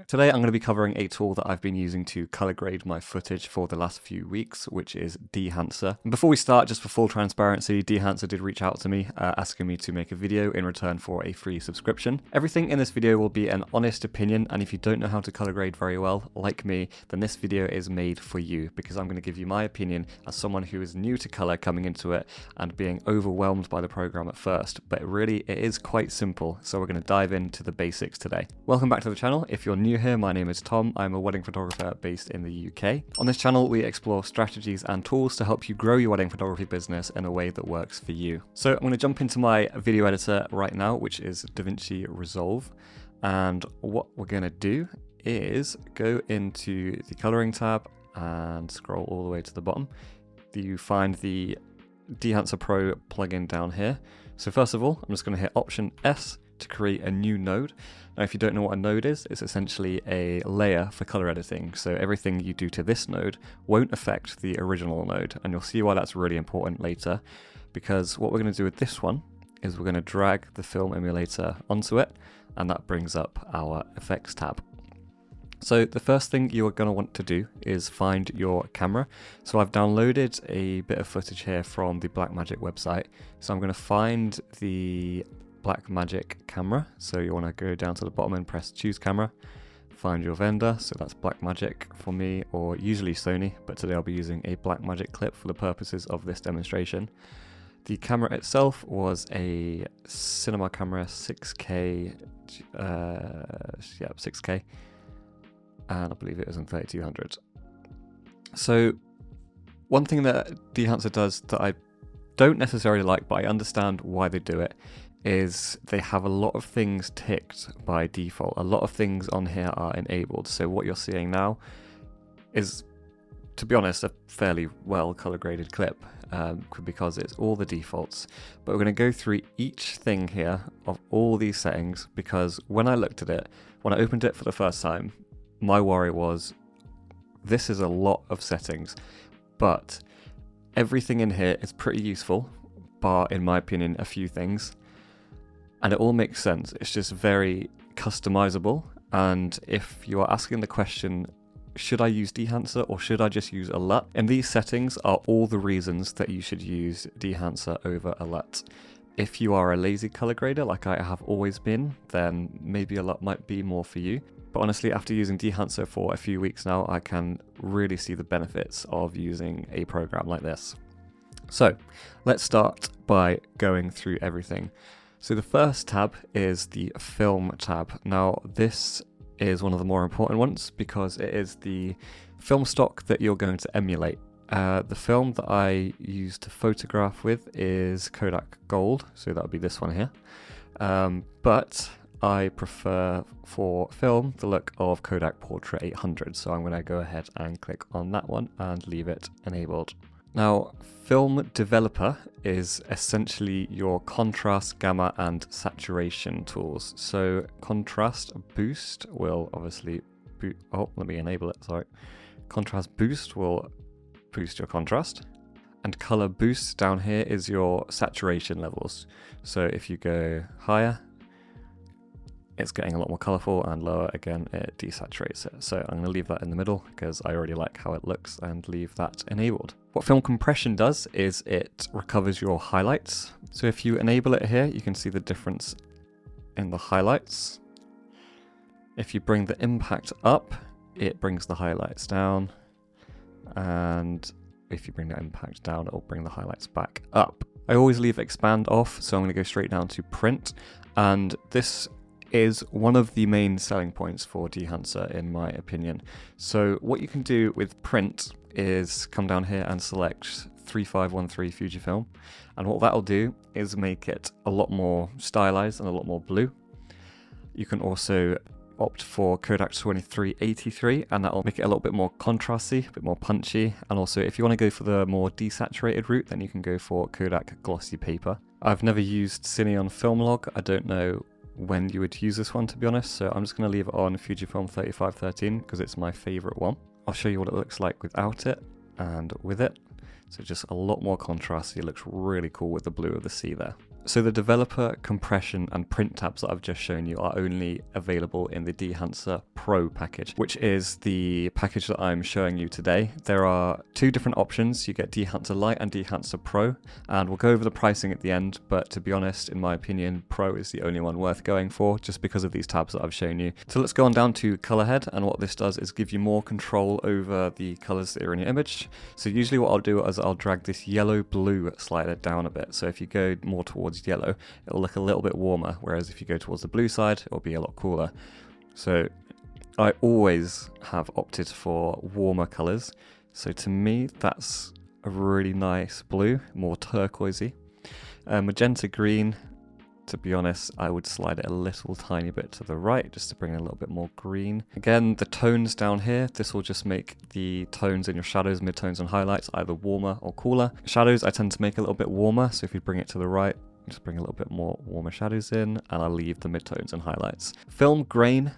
Today I'm going to be covering a tool that I've been using to color grade my footage for the last few weeks, which is Dehancer. And before we start, just for full transparency, Dehancer did reach out to me asking me to make a video in return for a free subscription. Everything in this video will be an honest opinion, and if you don't know how to color grade very well, like me, then this video is made for you, because I'm going to give you my opinion as someone who is new to color coming into it and being overwhelmed by the program at first. But really, it is quite simple, so we're going to dive into the basics today. Welcome back to the channel. If you're new here, my name is Tom. I'm a wedding photographer based in the UK. On this channel, we explore strategies and tools to help you grow your wedding photography business in a way that works for you. So I'm going to jump into my video editor right now, which is DaVinci Resolve. And what we're going to do is go into the coloring tab and scroll all the way to the bottom. You find the Dehancer Pro plugin down here. So first of all, I'm just going to hit Option S to create a new node. Now, if you don't know what a node is, it's essentially a layer for color editing. So everything you do to this node won't affect the original node. And you'll see why that's really important later, because what we're going to do with this one is we're going to drag the film emulator onto it, and that brings up our effects tab. So the first thing you are going to want to do is find your camera. So I've downloaded a bit of footage here from the Blackmagic website. So I'm going to find the Blackmagic camera. So you want to go down to the bottom and press choose camera. Find your vendor. So that's Blackmagic for me, or usually Sony, but today I'll be using a Blackmagic clip for the purposes of this demonstration. The camera itself was a cinema camera, 6K, 6K. And I believe it was in 3200. So one thing that Dehancer does that I don't necessarily like, but I understand why they do it, is they have a lot of things ticked by default. A lot of things on here are enabled. So what you're seeing now is, to be honest, a fairly well color graded clip because it's all the defaults. But we're going to go through each thing here of all these settings, because when I looked at it, when I opened it for the first time, my worry was, this is a lot of settings, but everything in here is pretty useful, bar, in my opinion, a few things, and it all makes sense. It's just very customizable, and if you are asking the question, should I use Dehancer or should I just use a LUT? And these settings are all the reasons that you should use Dehancer over a LUT. If you are a lazy color grader like I have always been, then maybe a LUT might be more for you. But honestly, after using Dehancer for a few weeks now, I can really see the benefits of using a program like this. So let's start by going through everything. So the first tab is the film tab. Now this is one of the more important ones because it is the film stock that you're going to emulate. The film that I use to photograph with is Kodak Gold, so that would be this one here. But I prefer for film the look of Kodak Portrait 800, so I'm going to go ahead and click on that one and leave it enabled. Now, Film Developer is essentially your contrast, gamma, and saturation tools. So Contrast Boost will obviously let me enable it, sorry. Contrast Boost will boost your contrast. And Color Boost down here is your saturation levels. So if you go higher, it's getting a lot more colorful, and lower again, it desaturates it. So I'm going to leave that in the middle because I already like how it looks, and leave that enabled. What film compression does is it recovers your highlights. So if you enable it here, you can see the difference in the highlights. If you bring the impact up, it brings the highlights down. And if you bring the impact down, it will bring the highlights back up. I always leave expand off, so I'm going to go straight down to print. And this is one of the main selling points for Dehancer, in my opinion. So what you can do with print is come down here and select 3513 Fujifilm, and what that'll do is make it a lot more stylized and a lot more blue. You can also opt for Kodak 2383, and that'll make it a little bit more contrasty, a bit more punchy. And also, if you want to go for the more desaturated route, then you can go for Kodak Glossy Paper. I've never used Cine on Film Log. I don't know when you would use this one, to be honest, so I'm just going to leave it on Fujifilm 3513 because it's my favorite one. I'll show you what it looks like without it and with it. So just a lot more contrasty. It looks really cool with the blue of the sea there. So the developer, compression and print tabs that I've just shown you are only available in the Dehancer Pro package, which is the package that I'm showing you today. There are two different options. You get Dehancer Lite and Dehancer Pro, and we'll go over the pricing at the end, but to be honest, in my opinion, Pro is the only one worth going for, just because of these tabs that I've shown you. So let's go on down to color head, and what this does is give you more control over the colors that are in your image. So usually what I'll do is I'll drag this yellow-blue slider down a bit. So if you go more towards yellow, it'll look a little bit warmer, whereas if you go towards the blue side, it'll be a lot cooler. So I always have opted for warmer colors. So to me, that's a really nice blue, more turquoisey. Magenta green, to be honest, I would slide it a little tiny bit to the right just to bring in a little bit more green. Again, the tones down here, this will just make the tones in your shadows, midtones and highlights either warmer or cooler. Shadows I tend to make a little bit warmer, so if you bring it to the right, just bring a little bit more warmer shadows in, and I'll leave the midtones and highlights. Film grain,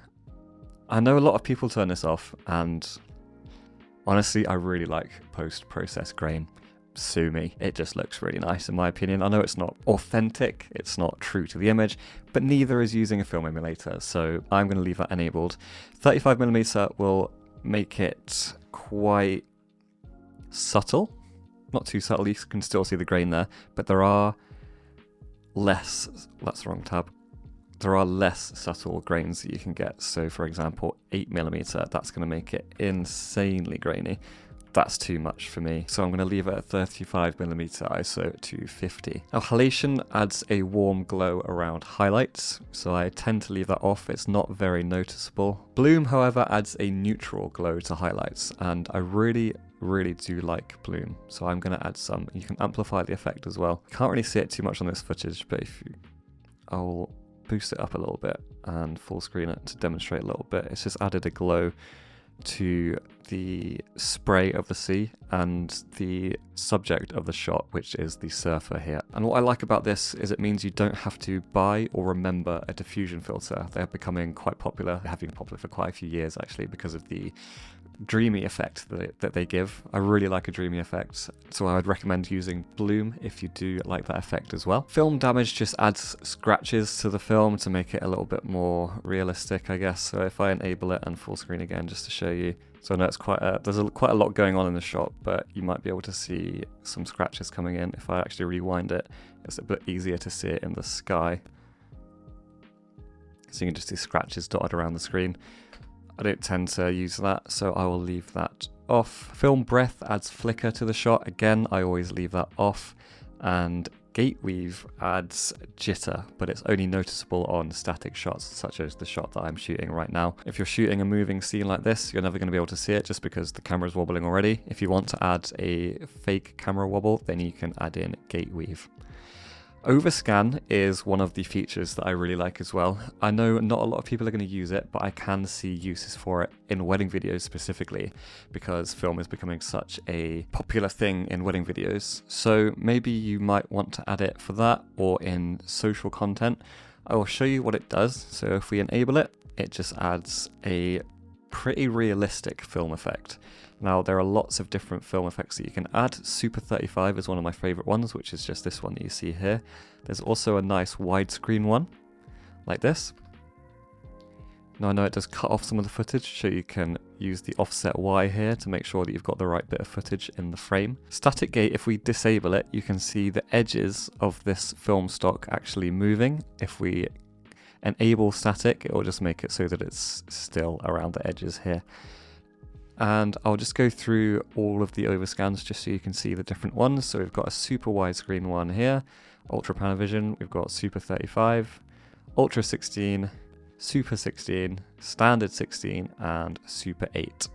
I know a lot of people turn this off, and honestly, I really like post-process grain. Sue me, it just looks really nice in my opinion. I know it's not authentic, it's not true to the image, but neither is using a film emulator, so I'm going to leave that enabled. 35mm will make it quite subtle, not too subtle, you can still see the grain there, but there are less, that's the wrong tab, there are less subtle grains that you can get. So for example, 8mm, that's going to make it insanely grainy. That's too much for me, so I'm going to leave it at 35mm ISO at 250. Now halation adds a warm glow around highlights, so I tend to leave that off, it's not very noticeable. Bloom, however, adds a neutral glow to highlights, and I really do like bloom, so I'm going to add some. You can amplify the effect as well. Can't really see it too much on this footage, but I'll boost it up a little bit and full screen it to demonstrate a little bit. It's just added a glow to the spray of the sea and the subject of the shot, which is the surfer here. And what I like about this is it means you don't have to buy or remember a diffusion filter. They're becoming quite popular. They have been popular for quite a few years actually, because of the dreamy effect that they give. I really like a dreamy effect, so I would recommend using bloom if you do like that effect as well. Film damage just adds scratches to the film to make it a little bit more realistic, I guess. So if I enable it and full screen again just to show you, so I know it's quite a lot going on in the shot, but you might be able to see some scratches coming in. If I actually rewind it, it's a bit easier to see it in the sky. So you can just see scratches dotted around the screen. I don't tend to use that, so I will leave that off. Film breath adds flicker to the shot. Again, I always leave that off. And gate weave adds jitter, but it's only noticeable on static shots, such as the shot that I'm shooting right now. If you're shooting a moving scene like this, you're never going to be able to see it just because the camera's wobbling already. If you want to add a fake camera wobble, then you can add in gate weave. Overscan is one of the features that I really like as well. I know not a lot of people are going to use it, but I can see uses for it in wedding videos specifically, because film is becoming such a popular thing in wedding videos. So maybe you might want to add it for that, or in social content. I will show you what it does. So if we enable it, it just adds a pretty realistic film effect. Now, there are lots of different film effects that you can add. Super 35 is one of my favorite ones, which is just this one that you see here. There's also a nice widescreen one, like this. Now, I know it does cut off some of the footage, so you can use the offset Y here to make sure that you've got the right bit of footage in the frame. Static gate, if we disable it, you can see the edges of this film stock actually moving. If we enable static, it will just make it so that it's still around the edges here. And I'll just go through all of the overscans just so you can see the different ones. So we've got a super widescreen one here, Ultra Panavision, we've got Super 35, Ultra 16, Super 16, Standard 16, and Super 8.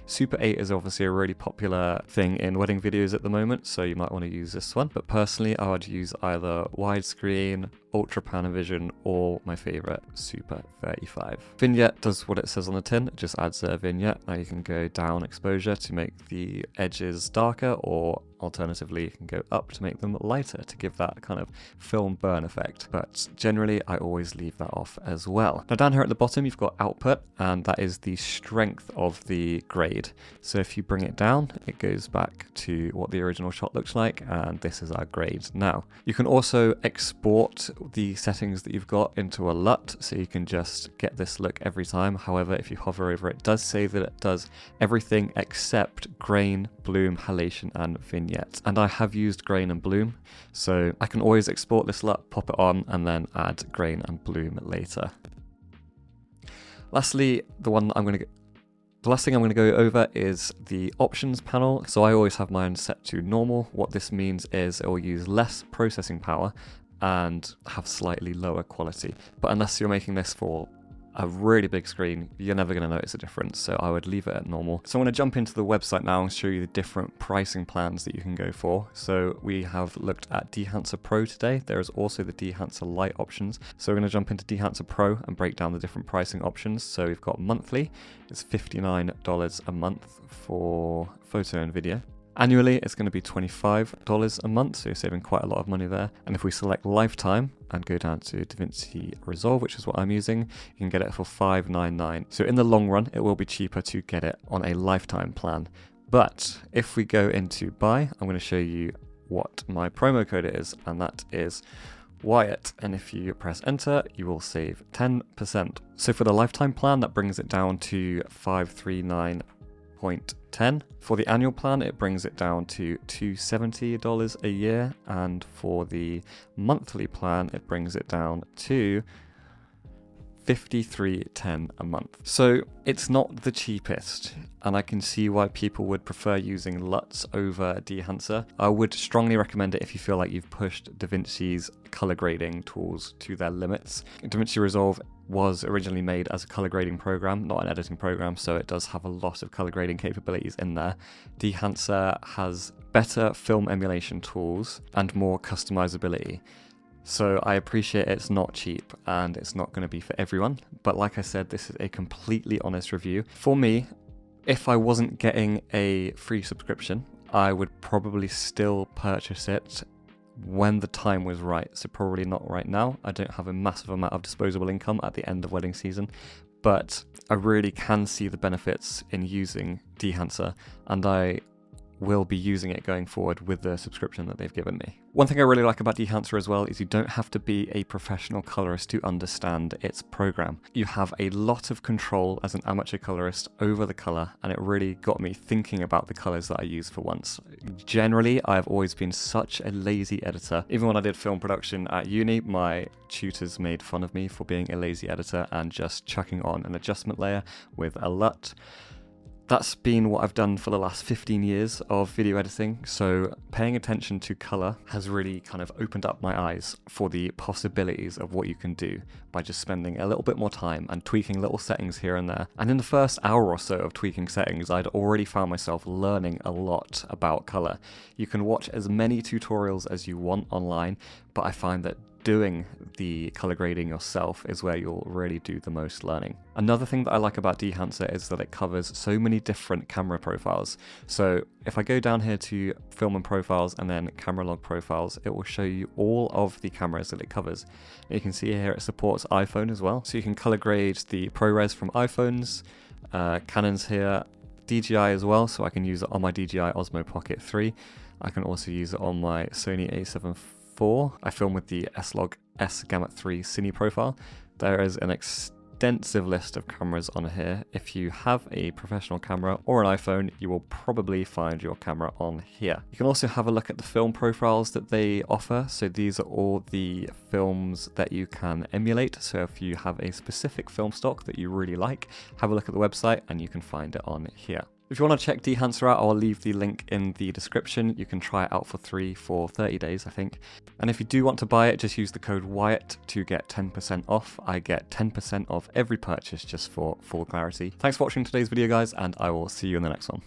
Super 8 is obviously a really popular thing in wedding videos at the moment, so you might want to use this one. But personally, I would use either widescreen, Ultra Panavision, or my favorite, Super 35. Vignette does what it says on the tin, it just adds a vignette. Now you can go down exposure to make the edges darker, or alternatively you can go up to make them lighter to give that kind of film burn effect, but generally I always leave that off as well. Now down here at the bottom you've got output, and that is the strength of the grade. So if you bring it down, it goes back to what the original shot looks like, and this is our grade now. You can also export the settings that you've got into a LUT, so you can just get this look every time. However, if you hover over it, it does say that it does everything except grain, bloom, halation, and vignette. And I have used grain and bloom, so I can always export this LUT, pop it on, and then add grain and bloom later. Lastly, the last thing I'm going to go over is the options panel. So I always have mine set to normal. What this means is it will use less processing power and have slightly lower quality. But unless you're making this for a really big screen, you're never going to notice a difference, so I would leave it at normal. So I'm going to jump into the website now and show you the different pricing plans that you can go for. So we have looked at Dehancer Pro today. There is also the Dehancer Lite options. So we're going to jump into Dehancer Pro and break down the different pricing options. So we've got monthly, it's $59 a month for photo and video. Annually, it's going to be $25 a month, so you're saving quite a lot of money there. And if we select lifetime and go down to DaVinci Resolve, which is what I'm using, you can get it for $599. So in the long run, it will be cheaper to get it on a lifetime plan. But if we go into buy, I'm going to show you what my promo code is, and that is Wyatt, and if you press enter, you will save 10%. So for the lifetime plan, that brings it down to $539.10. For the annual plan, it brings it down to $270 a year, and for the monthly plan, it brings it down to $53.10 a month. So it's not the cheapest, and I can see why people would prefer using LUTs over Dehancer. I would strongly recommend it if you feel like you've pushed DaVinci's color grading tools to their limits. DaVinci Resolve was originally made as a color grading program, not an editing program, so it does have a lot of color grading capabilities in there. Dehancer has better film emulation tools and more customizability. So I appreciate it's not cheap and it's not going to be for everyone, but like I said, this is a completely honest review. For me, if I wasn't getting a free subscription, I would probably still purchase it when the time was right. So probably not right now. I don't have a massive amount of disposable income at the end of wedding season, but I really can see the benefits in using Dehancer, and I will be using it going forward with the subscription that they've given me. One thing I really like about Dehancer as well is you don't have to be a professional colorist to understand its program. You have a lot of control as an amateur colorist over the color, and it really got me thinking about the colors that I use for once. Generally, I've always been such a lazy editor. Even when I did film production at uni, my tutors made fun of me for being a lazy editor and just chucking on an adjustment layer with a LUT. That's been what I've done for the last 15 years of video editing, so paying attention to color has really kind of opened up my eyes for the possibilities of what you can do by just spending a little bit more time and tweaking little settings here and there. And in the first hour or so of tweaking settings, I'd already found myself learning a lot about color. You can watch as many tutorials as you want online, but I find that doing the color grading yourself is where you'll really do the most learning. Another thing that I like about Dehancer is that it covers so many different camera profiles. So if I go down here to film and profiles and then camera log profiles, it will show you all of the cameras that it covers. You can see here it supports iPhone as well. So you can color grade the ProRes from iPhones, Canons here, DJI as well, so I can use it on my DJI Osmo Pocket 3. I can also use it on my Sony a7 IV. I film with the S-Log S Gamma 3 Cine profile. There is an extensive list of cameras on here. If you have a professional camera or an iPhone, you will probably find your camera on here. You can also have a look at the film profiles that they offer. So these are all the films that you can emulate. So if you have a specific film stock that you really like, have a look at the website and you can find it on here. If you want to check Dehancer out, I'll leave the link in the description. You can try it out for 30 days, I think. And if you do want to buy it, just use the code Wyatt to get 10% off. I get 10% off every purchase just for full clarity. Thanks for watching today's video, guys, and I will see you in the next one.